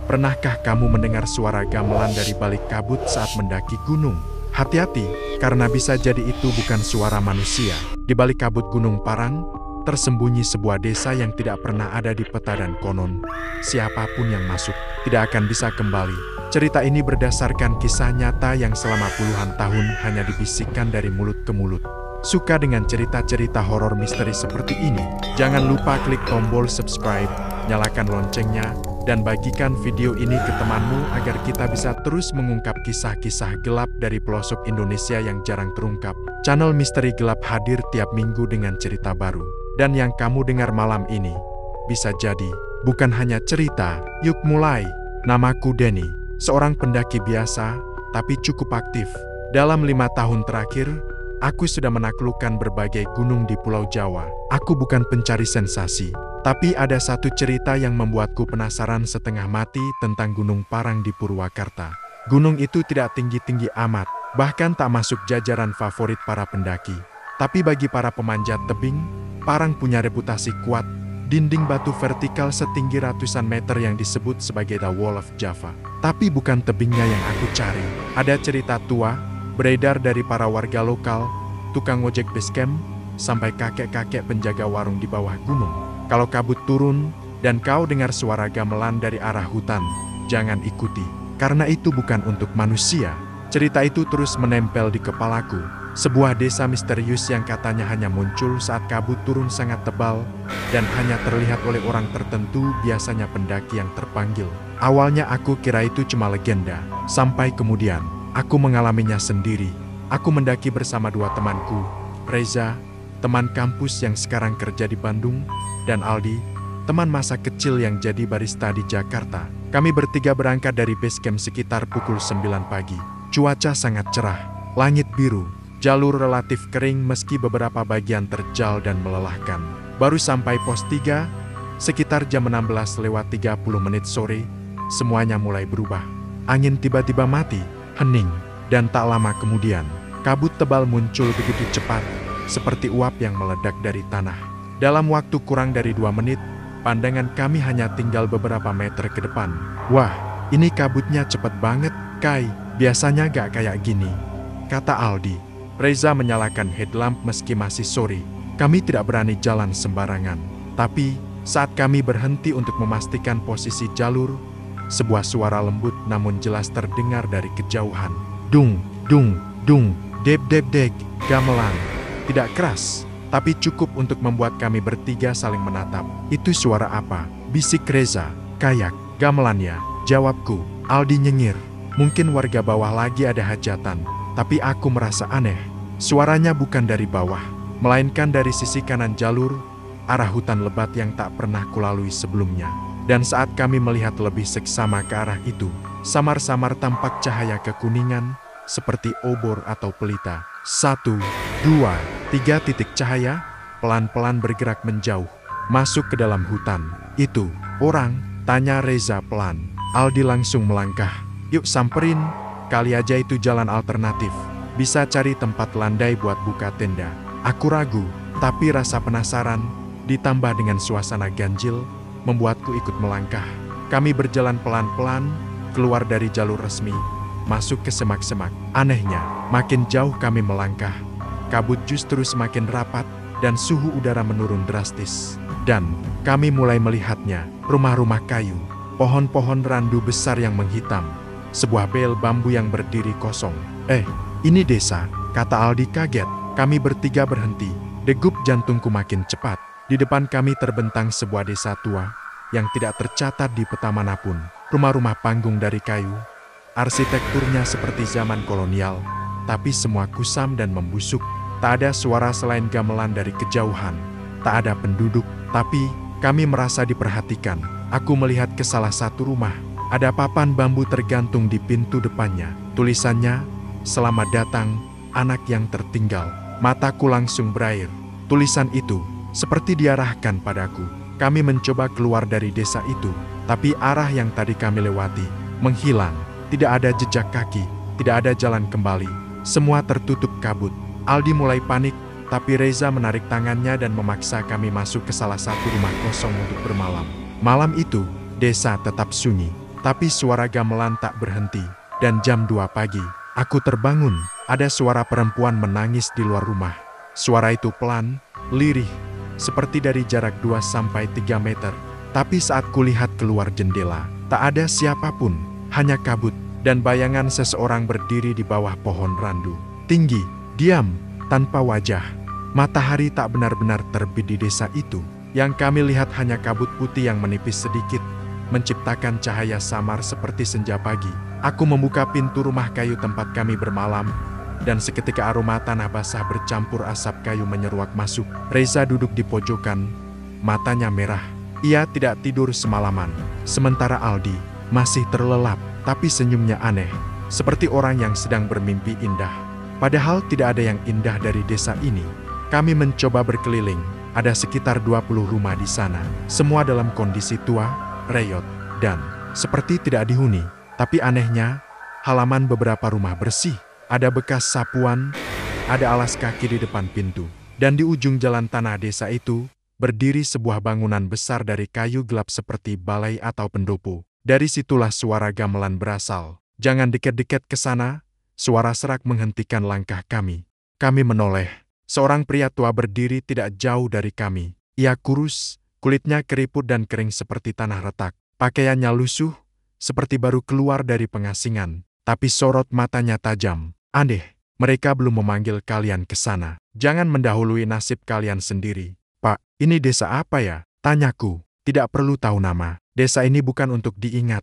Pernahkah kamu mendengar suara gamelan dari balik kabut saat mendaki gunung? Hati-hati, karena bisa jadi itu bukan suara manusia. Di balik kabut Gunung Parang, tersembunyi sebuah desa yang tidak pernah ada di peta dan konon siapapun yang masuk tidak akan bisa kembali. Cerita ini berdasarkan kisah nyata yang selama puluhan tahun hanya dibisikkan dari mulut ke mulut. Suka dengan cerita-cerita horor misteri seperti ini? Jangan lupa klik tombol subscribe, nyalakan loncengnya, dan bagikan video ini ke temanmu agar kita bisa terus mengungkap kisah-kisah gelap dari pelosok Indonesia yang jarang terungkap. Channel Misteri Gelap hadir tiap minggu dengan cerita baru. Dan yang kamu dengar malam ini, bisa jadi bukan hanya cerita. Yuk mulai. Namaku Denny, seorang pendaki biasa, tapi cukup aktif. Dalam 5 tahun terakhir, aku sudah menaklukkan berbagai gunung di Pulau Jawa. Aku bukan pencari sensasi, tapi ada satu cerita yang membuatku penasaran setengah mati tentang Gunung Parang di Purwakarta. Gunung itu tidak tinggi-tinggi amat, bahkan tak masuk jajaran favorit para pendaki. Tapi bagi para pemanjat tebing, Parang punya reputasi kuat. Dinding batu vertikal setinggi ratusan meter yang disebut sebagai The Wall of Java. Tapi bukan tebingnya yang aku cari. Ada cerita tua beredar dari para warga lokal, tukang ojek basecamp, sampai kakek-kakek penjaga warung di bawah gunung. Kalau kabut turun, dan kau dengar suara gamelan dari arah hutan, jangan ikuti, karena itu bukan untuk manusia. Cerita itu terus menempel di kepalaku. Sebuah desa misterius yang katanya hanya muncul saat kabut turun sangat tebal, dan hanya terlihat oleh orang tertentu, biasanya pendaki yang terpanggil. Awalnya aku kira itu cuma legenda, sampai kemudian aku mengalaminya sendiri. Aku mendaki bersama 2 temanku, Reza, teman kampus yang sekarang kerja di Bandung, dan Aldi, teman masa kecil yang jadi barista di Jakarta. Kami bertiga berangkat dari base camp sekitar pukul 9 pagi. Cuaca sangat cerah, langit biru, jalur relatif kering meski beberapa bagian terjal dan melelahkan. Baru sampai pos 3, sekitar jam 16:30 sore, semuanya mulai berubah. Angin tiba-tiba mati, hening, dan tak lama kemudian, kabut tebal muncul begitu cepat, seperti uap yang meledak dari tanah. Dalam waktu kurang dari 2 menit, pandangan kami hanya tinggal beberapa meter ke depan. Wah, ini kabutnya cepet banget, Kai. Biasanya gak kayak gini, kata Aldi. Reza menyalakan headlamp meski masih sore. Kami tidak berani jalan sembarangan. Tapi, saat kami berhenti untuk memastikan posisi jalur, sebuah suara lembut namun jelas terdengar dari kejauhan. Dung, dung, dung, deb deb deg, gamelan. Tidak keras, tapi cukup untuk membuat kami bertiga saling menatap. Itu suara apa? Bisik Reza. Kayak, gamelan ya, jawabku. Aldi nyengir. Mungkin warga bawah lagi ada hajatan, tapi aku merasa aneh. Suaranya bukan dari bawah, melainkan dari sisi kanan jalur, arah hutan lebat yang tak pernah kulalui sebelumnya. Dan saat kami melihat lebih seksama ke arah itu, samar-samar tampak cahaya kekuningan, seperti obor atau pelita. 1, 2, 3 titik cahaya, pelan-pelan bergerak menjauh, masuk ke dalam hutan. Itu, orang? Tanya Reza pelan. Aldi langsung melangkah. Yuk samperin, kali aja itu jalan alternatif. Bisa cari tempat landai buat buka tenda. Aku ragu, tapi rasa penasaran, ditambah dengan suasana ganjil, membuatku ikut melangkah. Kami berjalan pelan-pelan, keluar dari jalur resmi, masuk ke semak-semak. Anehnya, makin jauh kami melangkah, kabut justru semakin rapat, dan suhu udara menurun drastis. Dan, kami mulai melihatnya, rumah-rumah kayu, pohon-pohon randu besar yang menghitam, sebuah bel bambu yang berdiri kosong. Ini desa, kata Aldi kaget. Kami bertiga berhenti. Degup jantungku makin cepat. Di depan kami terbentang sebuah desa tua, yang tidak tercatat di peta manapun. Rumah-rumah panggung dari kayu. Arsitekturnya seperti zaman kolonial, tapi semua kusam dan membusuk. Tak ada suara selain gamelan dari kejauhan. Tak ada penduduk, tapi kami merasa diperhatikan. Aku melihat ke salah satu rumah. Ada papan bambu tergantung di pintu depannya. Tulisannya, "Selamat datang, anak yang tertinggal." Mataku langsung berair. Tulisan itu seperti diarahkan padaku. Kami mencoba keluar dari desa itu, tapi arah yang tadi kami lewati menghilang. Tidak ada jejak kaki, tidak ada jalan kembali. Semua tertutup kabut. Aldi mulai panik, tapi Reza menarik tangannya dan memaksa kami masuk ke salah satu rumah kosong untuk bermalam. Malam itu, desa tetap sunyi. Tapi suara gamelan tak berhenti. Dan jam 2 pagi, aku terbangun. Ada suara perempuan menangis di luar rumah. Suara itu pelan, lirih, seperti dari jarak 2-3 meter. Tapi saat kulihat keluar jendela, tak ada siapapun, hanya kabut dan bayangan seseorang berdiri di bawah pohon randu. Tinggi, diam, tanpa wajah. Matahari tak benar-benar terbit di desa itu. Yang kami lihat hanya kabut putih yang menipis sedikit, menciptakan cahaya samar seperti senja pagi. Aku membuka pintu rumah kayu tempat kami bermalam, dan seketika aroma tanah basah bercampur asap kayu menyeruak masuk. Reza duduk di pojokan, matanya merah. Ia tidak tidur semalaman. Sementara Aldi masih terlelap, tapi senyumnya aneh, seperti orang yang sedang bermimpi indah. Padahal tidak ada yang indah dari desa ini. Kami mencoba berkeliling, ada sekitar 20 rumah di sana. Semua dalam kondisi tua, reyot, dan seperti tidak dihuni. Tapi anehnya, halaman beberapa rumah bersih. Ada bekas sapuan, ada alas kaki di depan pintu. Dan di ujung jalan tanah desa itu, berdiri sebuah bangunan besar dari kayu gelap seperti balai atau pendopo. Dari situlah suara gamelan berasal. Jangan dekat-dekat ke sana, suara serak menghentikan langkah kami. Kami menoleh. Seorang pria tua berdiri tidak jauh dari kami. Ia kurus, kulitnya keriput dan kering seperti tanah retak. Pakaiannya lusuh, seperti baru keluar dari pengasingan. Tapi sorot matanya tajam. Aneh, mereka belum memanggil kalian ke sana. Jangan mendahului nasib kalian sendiri. Pak, ini desa apa ya? Tanyaku. Tidak perlu tahu nama. Desa ini bukan untuk diingat,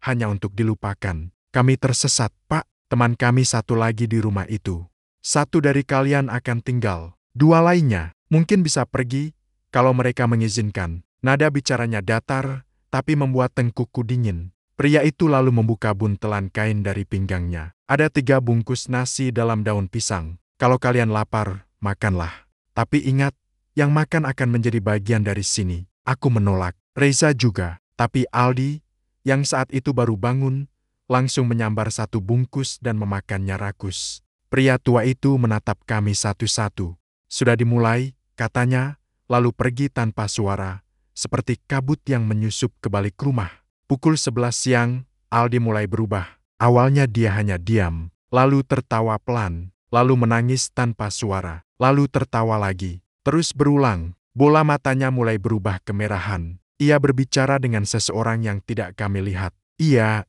hanya untuk dilupakan. Kami tersesat, Pak. Teman kami satu lagi di rumah itu. Satu dari kalian akan tinggal. 2 lainnya mungkin bisa pergi kalau mereka mengizinkan. Nada bicaranya datar, tapi membuat tengkukku dingin. Pria itu lalu membuka buntelan kain dari pinggangnya. Ada 3 bungkus nasi dalam daun pisang. Kalau kalian lapar, makanlah. Tapi ingat, yang makan akan menjadi bagian dari sini. Aku menolak. Reza juga. Tapi Aldi, yang saat itu baru bangun, langsung menyambar 1 bungkus dan memakannya rakus. Pria tua itu menatap kami satu-satu. Sudah dimulai, katanya, lalu pergi tanpa suara, seperti kabut yang menyusup ke balik rumah. Pukul 11 siang, Aldi mulai berubah. Awalnya dia hanya diam, lalu tertawa pelan, lalu menangis tanpa suara, lalu tertawa lagi. Terus berulang, bola matanya mulai berubah kemerahan. Ia berbicara dengan seseorang yang tidak kami lihat. Iya,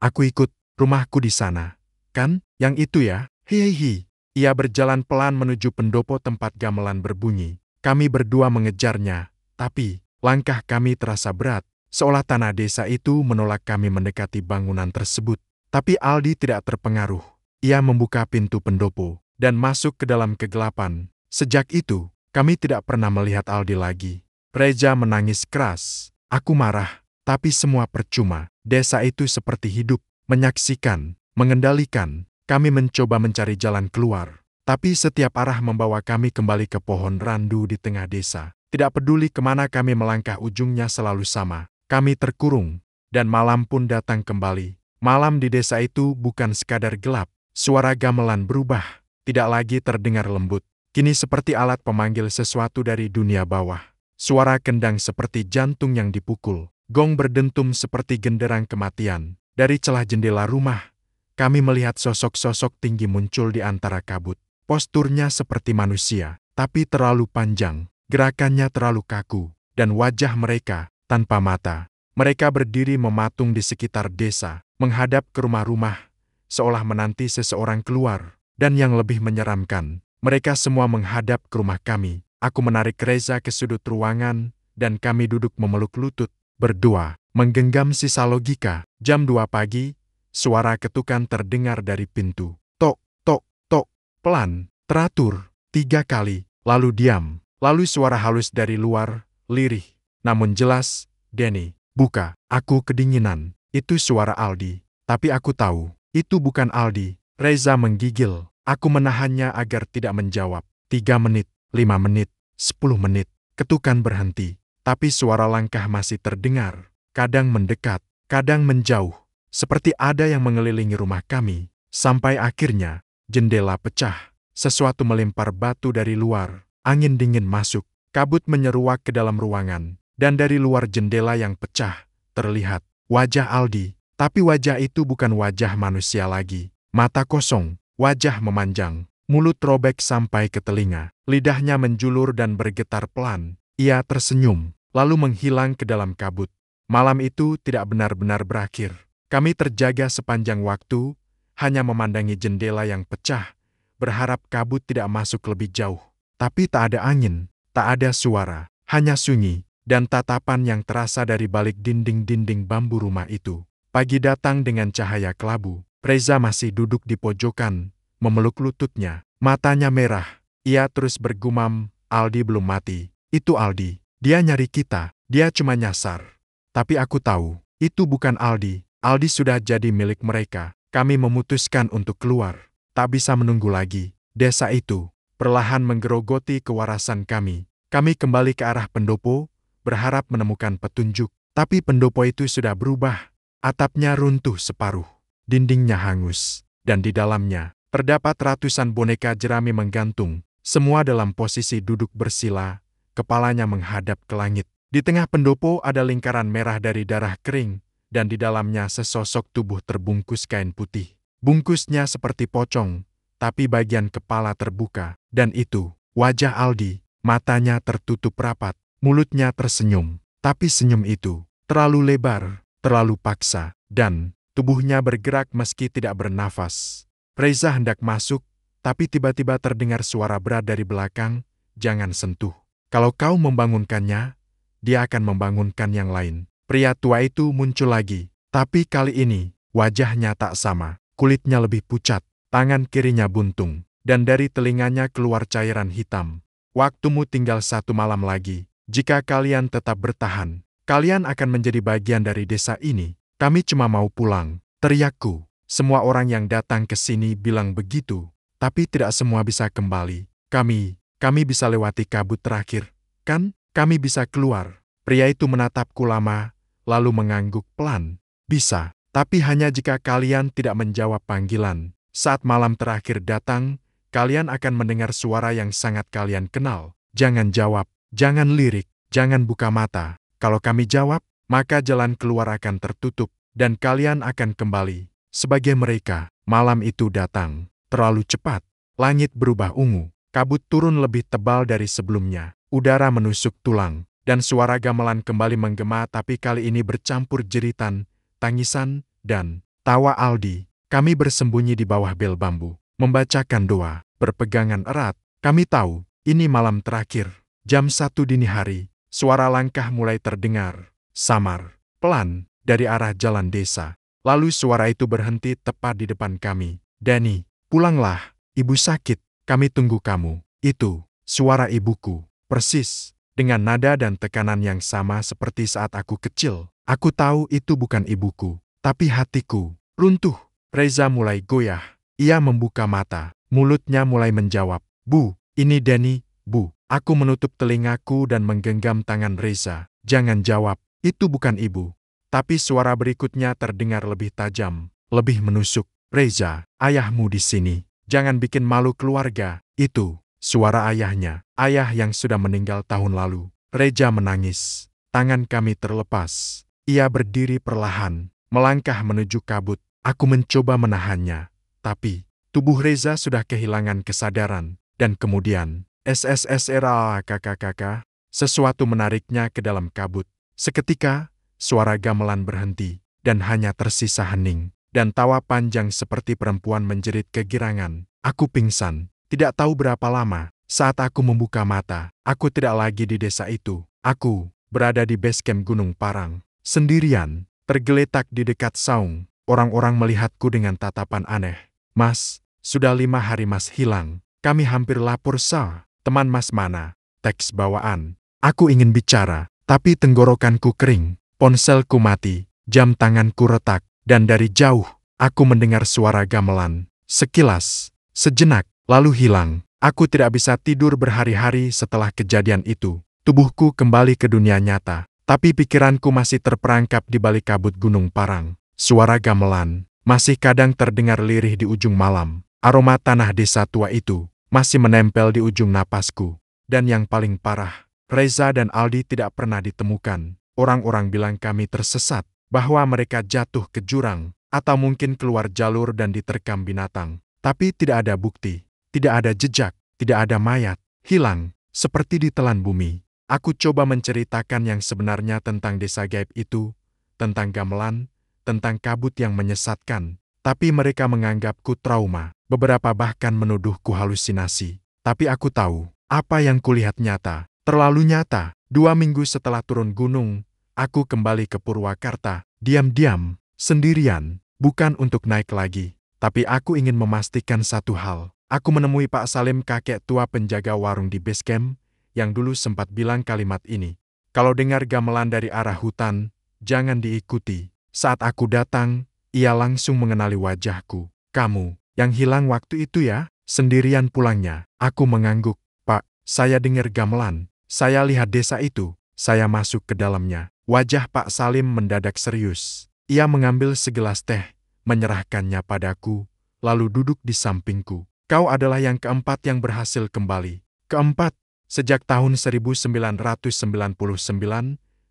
aku ikut, rumahku di sana. Kan, yang itu ya? Hihihi. Ia berjalan pelan menuju pendopo tempat gamelan berbunyi. Kami berdua mengejarnya, tapi langkah kami terasa berat, seolah tanah desa itu menolak kami mendekati bangunan tersebut. Tapi Aldi tidak terpengaruh. Ia membuka pintu pendopo dan masuk ke dalam kegelapan. Sejak itu, kami tidak pernah melihat Aldi lagi. Reza menangis keras. Aku marah, tapi semua percuma. Desa itu seperti hidup, menyaksikan, mengendalikan. Kami mencoba mencari jalan keluar, tapi setiap arah membawa kami kembali ke pohon randu di tengah desa. Tidak peduli kemana kami melangkah, ujungnya selalu sama. Kami terkurung, dan malam pun datang kembali. Malam di desa itu bukan sekadar gelap. Suara gamelan berubah, tidak lagi terdengar lembut. Kini seperti alat pemanggil sesuatu dari dunia bawah. Suara kendang seperti jantung yang dipukul. Gong berdentum seperti genderang kematian. Dari celah jendela rumah, kami melihat sosok-sosok tinggi muncul di antara kabut. Posturnya seperti manusia, tapi terlalu panjang. Gerakannya terlalu kaku, dan wajah mereka tanpa mata. Mereka berdiri mematung di sekitar desa, menghadap ke rumah-rumah, seolah menanti seseorang keluar. Dan yang lebih menyeramkan, mereka semua menghadap ke rumah kami. Aku menarik Reza ke sudut ruangan, dan kami duduk memeluk lutut, berdua, menggenggam sisa logika. Jam 2 pagi, suara ketukan terdengar dari pintu. Tok, tok, tok, pelan, teratur, 3 kali, lalu diam. Lalu suara halus dari luar, lirih, namun jelas, Denny, buka. Aku kedinginan. Itu suara Aldi. Tapi aku tahu, itu bukan Aldi. Reza menggigil. Aku menahannya agar tidak menjawab. 3 menit, 5 menit, 10 menit. Ketukan berhenti. Tapi suara langkah masih terdengar. Kadang mendekat, kadang menjauh. Seperti ada yang mengelilingi rumah kami. Sampai akhirnya, jendela pecah. Sesuatu melempar batu dari luar. Angin dingin masuk. Kabut menyeruak ke dalam ruangan. Dan dari luar jendela yang pecah, terlihat wajah Aldi. Tapi wajah itu bukan wajah manusia lagi. Mata kosong, wajah memanjang, mulut robek sampai ke telinga. Lidahnya menjulur dan bergetar pelan. Ia tersenyum, lalu menghilang ke dalam kabut. Malam itu tidak benar-benar berakhir. Kami terjaga sepanjang waktu, hanya memandangi jendela yang pecah, berharap kabut tidak masuk lebih jauh. Tapi tak ada angin, tak ada suara, hanya sunyi, dan tatapan yang terasa dari balik dinding-dinding bambu rumah itu. Pagi datang dengan cahaya kelabu. Reza masih duduk di pojokan, memeluk lututnya. Matanya merah. Ia terus bergumam, Aldi belum mati. Itu Aldi. Dia nyari kita. Dia cuma nyasar. Tapi aku tahu, itu bukan Aldi. Aldi sudah jadi milik mereka. Kami memutuskan untuk keluar. Tak bisa menunggu lagi. Desa itu perlahan menggerogoti kewarasan kami. Kami kembali ke arah pendopo, berharap menemukan petunjuk. Tapi pendopo itu sudah berubah. Atapnya runtuh separuh. Dindingnya hangus, dan di dalamnya terdapat ratusan boneka jerami menggantung, semua dalam posisi duduk bersila, kepalanya menghadap ke langit. Di tengah pendopo ada lingkaran merah dari darah kering, dan di dalamnya sesosok tubuh terbungkus kain putih. Bungkusnya seperti pocong, tapi bagian kepala terbuka, dan itu wajah Aldi. Matanya tertutup rapat, mulutnya tersenyum, tapi senyum itu terlalu lebar, terlalu paksa, dan tubuhnya bergerak meski tidak bernafas. Reza hendak masuk, tapi tiba-tiba terdengar suara berat dari belakang, jangan sentuh. Kalau kau membangunkannya, dia akan membangunkan yang lain. Pria tua itu muncul lagi, tapi kali ini, wajahnya tak sama. Kulitnya lebih pucat, tangan kirinya buntung, dan dari telinganya keluar cairan hitam. Waktumu tinggal 1 malam lagi. Jika kalian tetap bertahan, kalian akan menjadi bagian dari desa ini. Kami cuma mau pulang, teriakku. Semua orang yang datang ke sini bilang begitu, tapi tidak semua bisa kembali. Kami bisa lewati kabut terakhir, kan? Kami bisa keluar. Pria itu menatapku lama, lalu mengangguk pelan. Bisa, tapi hanya jika kalian tidak menjawab panggilan. Saat malam terakhir datang, kalian akan mendengar suara yang sangat kalian kenal. Jangan jawab, jangan lirik, jangan buka mata. Kalau kami jawab, maka jalan keluar akan tertutup, dan kalian akan kembali. Sebagai mereka, malam itu datang. Terlalu cepat. Langit berubah ungu. Kabut turun lebih tebal dari sebelumnya. Udara menusuk tulang. Dan suara gamelan kembali menggema tapi kali ini bercampur jeritan, tangisan, dan tawa Aldi. Kami bersembunyi di bawah bel bambu. Membacakan doa. Berpegangan erat. Kami tahu, ini malam terakhir. Jam 1 dini hari. Suara langkah mulai terdengar. Samar, pelan, dari arah jalan desa. Lalu suara itu berhenti tepat di depan kami. Dani, pulanglah, ibu sakit, kami tunggu kamu. Itu, suara ibuku, persis, dengan nada dan tekanan yang sama seperti saat aku kecil. Aku tahu itu bukan ibuku, tapi hatiku, runtuh. Reza mulai goyah, ia membuka mata, mulutnya mulai menjawab. Bu, ini Dani, bu. Aku menutup telingaku dan menggenggam tangan Reza. Jangan jawab. Itu bukan ibu. Tapi suara berikutnya terdengar lebih tajam, lebih menusuk. Reza, ayahmu di sini. Jangan bikin malu keluarga. Itu, suara ayahnya. Ayah yang sudah meninggal tahun lalu. Reza menangis. Tangan kami terlepas. Ia berdiri perlahan, melangkah menuju kabut. Aku mencoba menahannya. Tapi, tubuh Reza sudah kehilangan kesadaran. Dan kemudian, SSSRAKKK, sesuatu menariknya ke dalam kabut. Seketika, suara gamelan berhenti, dan hanya tersisa hening, dan tawa panjang seperti perempuan menjerit kegirangan. Aku pingsan, tidak tahu berapa lama. Saat aku membuka mata, aku tidak lagi di desa itu. Aku berada di base camp Gunung Parang, sendirian, tergeletak di dekat saung. Orang-orang melihatku dengan tatapan aneh. Mas, sudah 5 hari Mas hilang. Kami hampir lapor sah. Teman Mas mana? Teks bawaan. Aku ingin bicara. Tapi tenggorokanku kering, ponselku mati, jam tanganku retak, dan dari jauh, aku mendengar suara gamelan. Sekilas, sejenak, lalu hilang. Aku tidak bisa tidur berhari-hari setelah kejadian itu. Tubuhku kembali ke dunia nyata, tapi pikiranku masih terperangkap di balik kabut Gunung Parang. Suara gamelan masih kadang terdengar lirih di ujung malam. Aroma tanah desa tua itu masih menempel di ujung napasku. Dan yang paling parah, Reza dan Aldi tidak pernah ditemukan. Orang-orang bilang kami tersesat. bahwa mereka jatuh ke jurang, atau mungkin keluar jalur dan diterkam binatang. Tapi tidak ada bukti, tidak ada jejak, tidak ada mayat, hilang, seperti ditelan bumi. Aku coba menceritakan yang sebenarnya tentang desa gaib itu, tentang gamelan, tentang kabut yang menyesatkan. Tapi mereka menganggapku trauma, beberapa bahkan menuduhku halusinasi. Tapi aku tahu, apa yang kulihat nyata, terlalu nyata. 2 minggu setelah turun gunung, aku kembali ke Purwakarta, diam-diam, sendirian, bukan untuk naik lagi. Tapi aku ingin memastikan satu hal. Aku menemui Pak Salim, kakek tua penjaga warung di base camp, yang dulu sempat bilang kalimat ini. Kalau dengar gamelan dari arah hutan, jangan diikuti. Saat aku datang, ia langsung mengenali wajahku. Kamu, yang hilang waktu itu ya? Sendirian pulangnya. Aku mengangguk. Pak, saya dengar gamelan. Saya lihat desa itu. Saya masuk ke dalamnya. Wajah Pak Salim mendadak serius. Ia mengambil segelas teh, menyerahkannya padaku, lalu duduk di sampingku. Kau adalah yang keempat yang berhasil kembali. Keempat, sejak tahun 1999,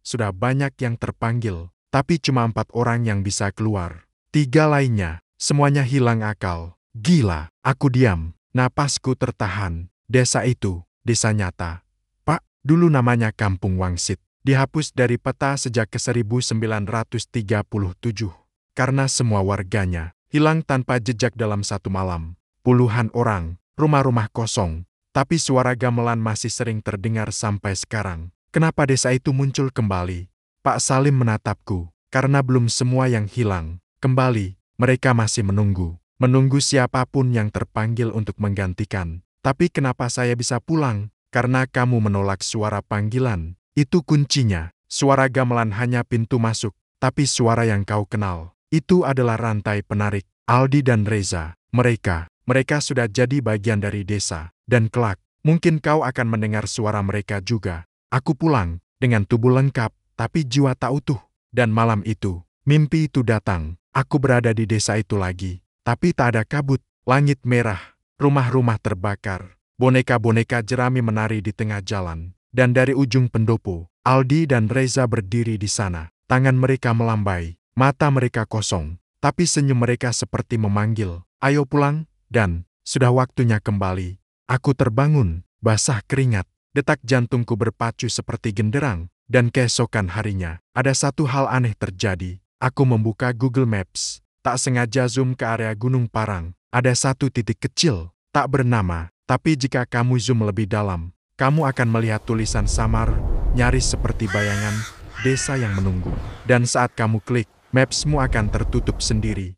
sudah banyak yang terpanggil, tapi cuma 4 orang yang bisa keluar. 3 lainnya, semuanya hilang akal. Gila, aku diam, napasku tertahan. Desa itu, desa nyata. Pak, dulu namanya Kampung Wangsit. Dihapus dari peta sejak ke 1937. Karena semua warganya hilang tanpa jejak dalam satu malam. Puluhan orang, rumah-rumah kosong, tapi suara gamelan masih sering terdengar sampai sekarang. Kenapa desa itu muncul kembali? Pak Salim menatapku. Karena belum semua yang hilang kembali, mereka masih menunggu. Menunggu siapapun yang terpanggil untuk menggantikan. Tapi kenapa saya bisa pulang? Karena kamu menolak suara panggilan. Itu kuncinya. Suara gamelan hanya pintu masuk, tapi suara yang kau kenal, itu adalah rantai penarik. Aldi dan Reza, mereka sudah jadi bagian dari desa. Dan kelak, mungkin kau akan mendengar suara mereka juga. Aku pulang, dengan tubuh lengkap, tapi jiwa tak utuh. Dan malam itu, mimpi itu datang. Aku berada di desa itu lagi. Tapi tak ada kabut, langit merah, rumah-rumah terbakar. Boneka-boneka jerami menari di tengah jalan. Dan dari ujung pendopo, Aldi dan Reza berdiri di sana. Tangan mereka melambai, mata mereka kosong. Tapi senyum mereka seperti memanggil, ayo pulang, dan sudah waktunya kembali. Aku terbangun, basah keringat, detak jantungku berpacu seperti genderang, dan keesokan harinya, ada satu hal aneh terjadi. Aku membuka Google Maps, tak sengaja zoom ke area Gunung Parang. Ada satu titik kecil, tak bernama, tapi jika kamu zoom lebih dalam, kamu akan melihat tulisan samar, nyaris seperti bayangan, desa yang menunggu. Dan saat kamu klik, Maps-mu akan tertutup sendiri.